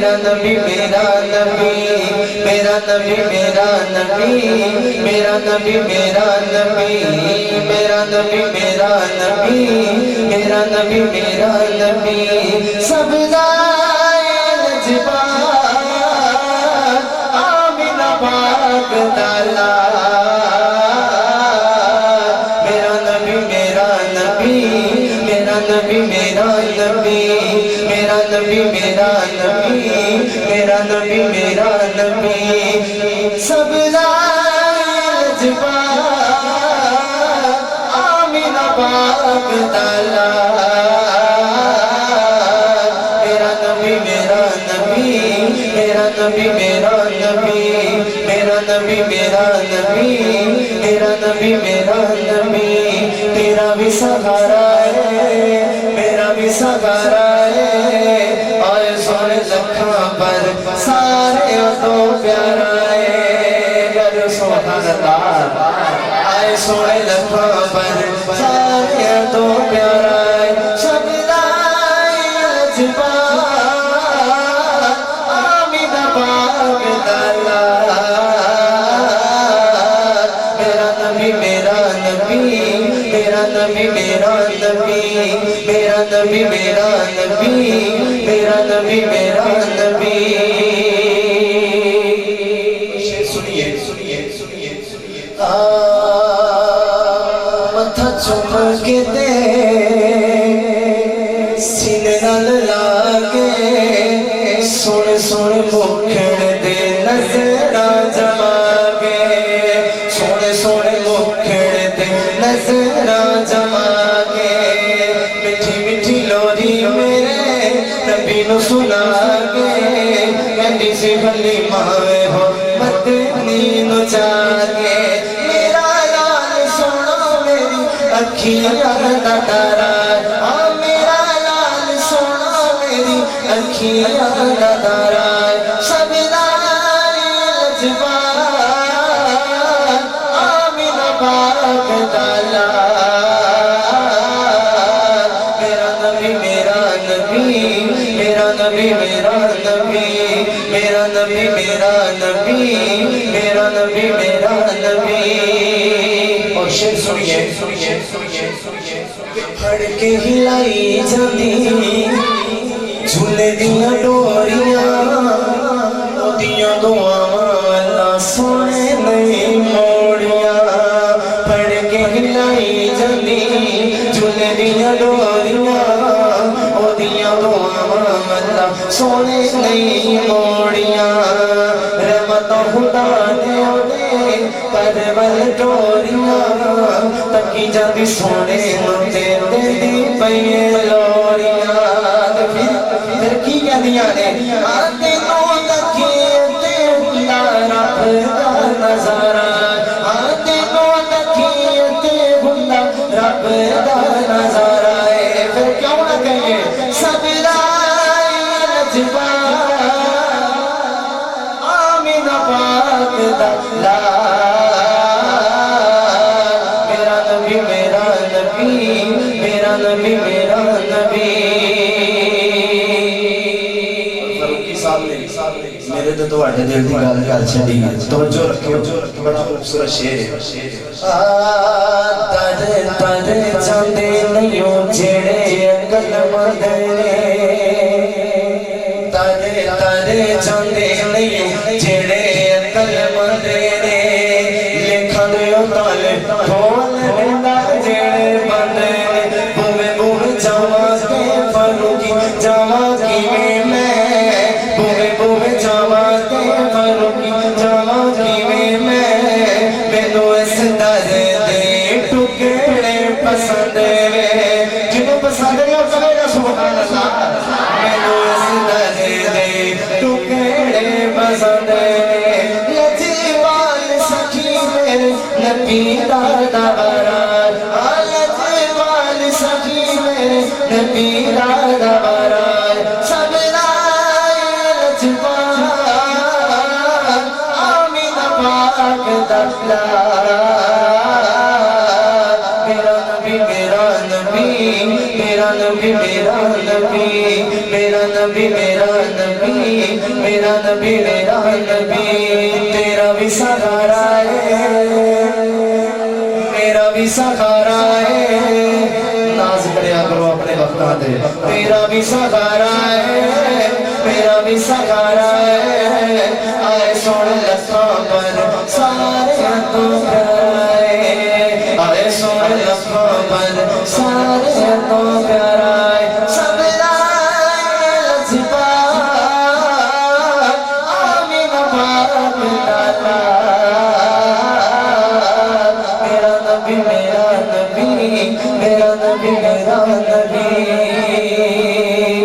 मेरा नबी मेरा नबी, मेरा नबी मेरा नबी, मेरा नबी मेरा नबी, मेरा नबी मेरा नबी, मेरा नबी मेरा नबी, सब लजबा आमिना पाक दाला। मेरा नबी मेरा नबी, मेरा नबी मेरा नबी, मेरा नबी मेरा नबी, मेरा नबी मेरा नबी, सब लजबा आमिना पाक दाला। मेरा नबी मेरा नबी, मेरा नबी मेरा नबी, मेरा नबी मेरा नबी, मेरा नबी मेरा नबी, तेरा भी सहारा है मेरा भी सहारा है, और सोने लखा पर सारे तो प्यारा है। गर सुभान अल्लाह, आए सोने लखा पर सारे तो प्यारा है, सब लजबा आमिना पाक दाला। मेरा नबी मेरा नबी, मेरा नबी मेरा नबी, मेरा नबी मेरा नबी, मेरा नबी मेरा नबी। सुनिए सुनिए सुनिए सुनिए, मथा चुम के दे सीने नाल लागे, सुन सुन मुखड़ दे नजरा जमागे, सुन सुन मुखड़ दे नजरा जमागे, मिठी मिठी लोरी मेरे नबी नु सुना के, कहंदी सी भली मावे हो मदनी नु जागे। मेरा लाल सोना मेरी अखियां दा तारा, हाँ मेरा लाल सोना मेरी अखियां दा तारा, सब लजबा आमिना पाक दाला। मेरा नबी मेरा नबी, मेरा नबी मेरा नबी, मेरा नबी मेरा नबी, मेरा नबी मेरा नबी। और शेर सुनिए सुनिए सुनिए सुनिए, फड़ के हिलाई जाती झूले दियां डोरियां, ओदियां दुआवां अल्लाह सोने नहीं मोड़ियां। फड़ के हिलाई जाती झूले दियां डोरियां, ओदियां दुआवां अल्लाह सोने नहीं मोड़ियां। रहमत खुदा ने ओदे परवल टोरियां, तकी जाती सोने मुते तेरी पईए लोरियां। फिर की कहदियां ने, आते नो तकिए ते हुंदा रब दा नजारा, आते नो तकिए ते हुंदा रब दा नजारा है। फिर क्यों ना कहिए सब लजबा आमिना पाक दाला। मेरा नबी मेरा नबी, मेरा नबी मेरा नबी। मेरे तो तुम्हारे दिल की गल कर छड़ी, तवज्जो रखियो, बड़ा खूबसूरत शेर है। तारे तारे जांदे नहीं जेड़े अकल मंद ने, तारे तारे जांदे नहीं जेड़े अकल मंद ने, लेखा दे ताले खोल देंदा जेड़े बंद ने। बुवे बुवे जावा ते फरूकी जावा किवें मैं, बुवे बुवे जावा ते फरूकी जावा किवें मैं, मैनू इस दर दे टुकड़े पसंद वे। जिन्हों पसंद है वो कहेगा सुभान अल्लाह। मैनू इस दर दे टुकड़े पसंद वे, लजपाल सखी मेरे नबी दा दवारा, लजपाल सखी मेरे नबी दा दवारा, सब लजपा आमिना पाक दाला। मेरा नबी मेरा नबी, मेरा नबी मेरा نبی میرا نبی میرا نبی میرا نبی تیرا بھی سہارا ہے میرا بھی سہارا ہے ناز کریا کرو اپنے وقتاں دے تیرا بھی سہارا ہے میرا بھی سہارا ہے آئے سن لکھاں پر سارے تو پیارا ہے آئے سن لکھاں پر سارے تو پیارا ہے سب لائے لجپا آمین باپ ڈالا میرا نبی میرا نبی میرا نبی میرا نبی